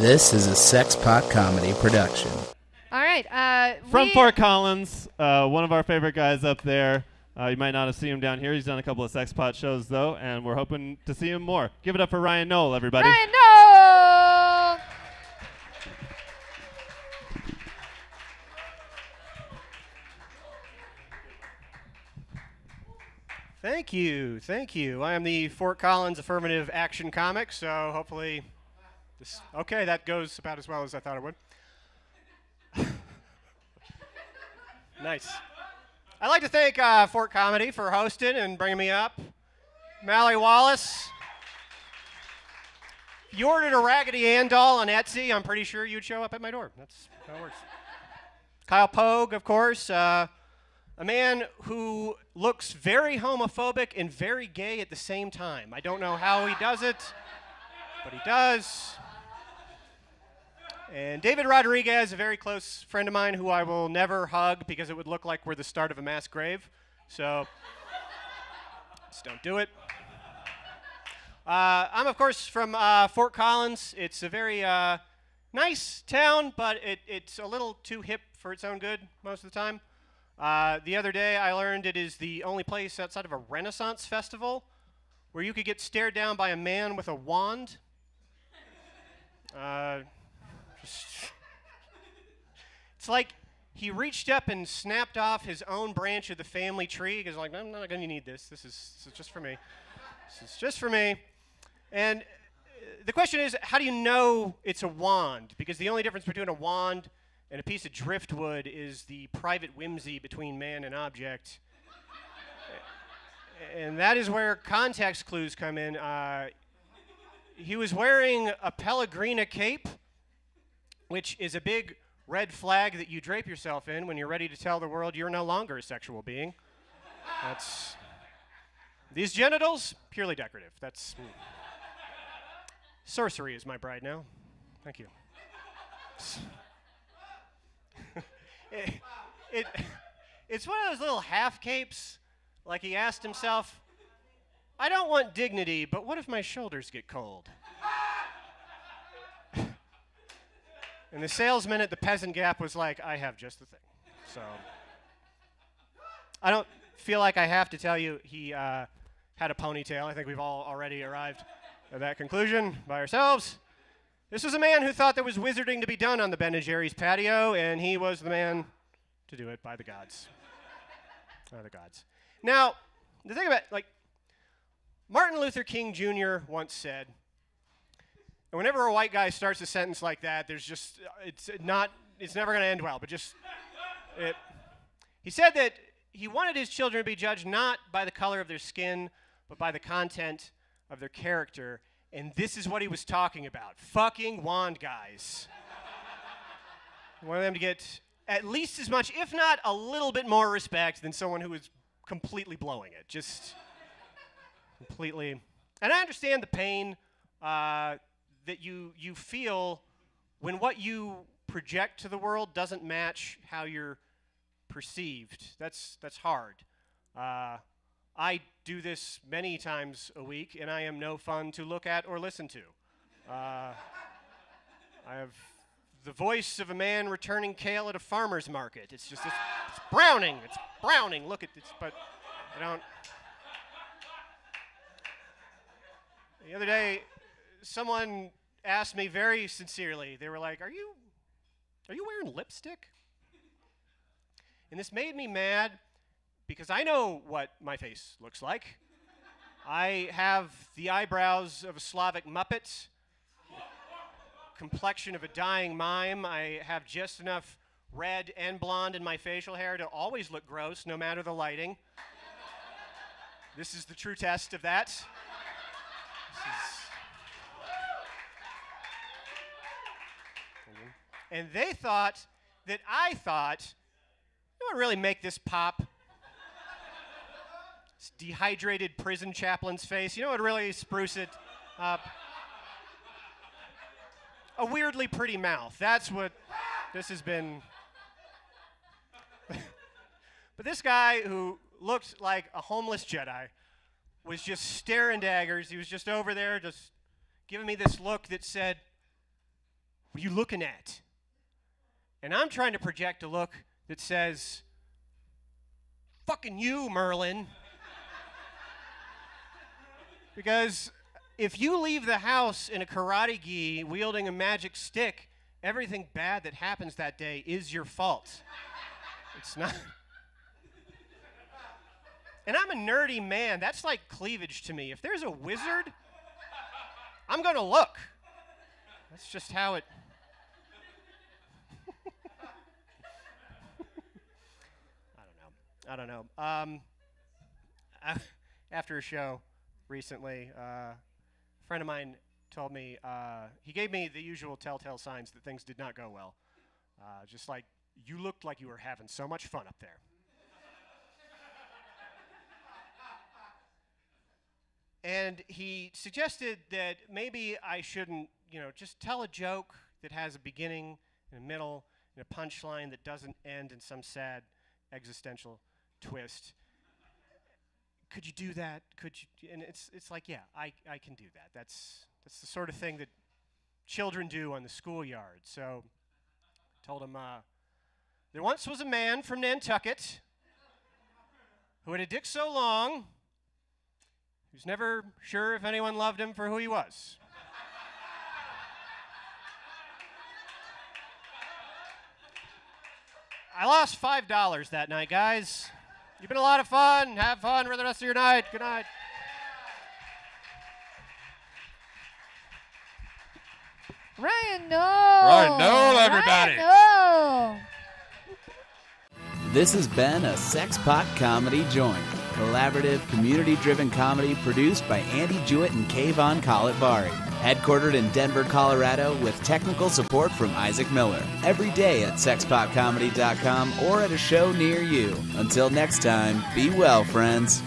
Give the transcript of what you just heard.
This is a Sexpot Comedy production. All right. From Fort Collins, one of our favorite guys up there. You might not have seen him down here. He's done a couple of Sexpot shows, though, and we're hoping to see him more. Give it up for Ryan Nowell, everybody. Ryan Nowell! Thank you, thank you. I am the Fort Collins affirmative action comic, so hopefully this... Okay, that goes about as well as I thought it would. Nice. I'd like to thank Fort Comedy for hosting and bringing me up. Wally Wallace. If you ordered a Raggedy Ann doll on Etsy, I'm pretty sure you'd show up at my door. That's how it works. Kyle Pogue, of course. A man who looks very homophobic and very gay at the same time. I don't know how he does it, but he does. And David Rodriguez, a very close friend of mine who I will never hug because it would look like we're the start of a mass grave. So just don't do it. I'm, of course, from Fort Collins. It's a very nice town, but it's a little too hip for its own good most of the time. The other day, I learned it is the only place outside of a Renaissance festival where you could get stared down by a man with a wand. It's like he reached up and snapped off his own branch of the family tree because, like, I'm not going to need this. This is just for me. This is just for me. And the question is, how do you know it's a wand? Because the only difference between a wand and a piece of driftwood is the private whimsy between man and object. And that is where context clues come in. He was wearing a Pellegrina cape, which is a big red flag that you drape yourself in when you're ready to tell the world you're no longer a sexual being. That's... These genitals, purely decorative. That's... Sorcery is my bride now. Thank you. It's one of those little half capes, like he asked himself, I don't want dignity, but what if my shoulders get cold? And the salesman at the Peasant Gap was like, I have just the thing. So I don't feel like I have to tell you he had a ponytail. I think we've all already arrived at that conclusion by ourselves. This was a man who thought there was wizarding to be done on the Ben & Jerry's patio, and he was the man to do it by the gods. By the gods. Now, the thing about, like, Martin Luther King Jr. once said, and whenever a white guy starts a sentence like that, there's just, it's never going to end well, but just, he said that he wanted his children to be judged not by the color of their skin, but by the content of their character. And this is what he was talking about. Fucking wand guys. He wanted them to get at least as much, if not a little bit more respect than someone who is completely blowing it. Just completely. And I understand the pain that you feel when what you project to the world doesn't match how you're perceived. That's hard. I do this many times a week, and I am no fun to look at or listen to. I have the voice of a man returning kale at a farmer's market. It's just, it's Browning. It's Browning. Look at this, but I don't. The other day, someone asked me very sincerely, they were like, are you wearing lipstick? And this made me mad because I know what my face looks like. I have the eyebrows of a Slavic Muppet, complexion of a dying mime. I have just enough red and blonde in my facial hair to always look gross, no matter the lighting. This is the true test of that. And they thought that I thought, you know what really make this pop? This dehydrated prison chaplain's face. You know what really spruce it up? A weirdly pretty mouth. That's what this has been. But this guy who looked like a homeless Jedi was just staring daggers. He was just over there just giving me this look that said, What are you looking at? And I'm trying to project a look that says, fucking you, Merlin. Because if you leave the house in a karate gi wielding a magic stick, everything bad that happens that day is your fault. It's not. And I'm a nerdy man. That's like cleavage to me. If there's a wizard, I'm going to look. That's just how it... I don't know. After a show recently, a friend of mine told me, he gave me the usual telltale signs that things did not go well. Just like, you looked like you were having so much fun up there. And he suggested that maybe I shouldn't, just tell a joke that has a beginning and a middle and a punchline that doesn't end in some sad existential twist. Could you do that? Could you? And it's like, yeah, I can do that. That's the sort of thing that children do on the schoolyard. So I told him, there once was a man from Nantucket who had a dick so long he was never sure if anyone loved him for who he was. I lost $5 that night, guys. You've been a lot of fun. Have fun for the rest of your night. Good night. Ryan, no. Ryan, no, everybody. Ryan, no. This has been a Sexpot Comedy Joint. Collaborative, community-driven comedy produced by Andy Jewett and Kayvon Kalatvari. Headquartered in Denver, Colorado, with technical support from Isaac Miller. Every day at sexpotcomedy.com or at a show near you. Until next time, be well, friends.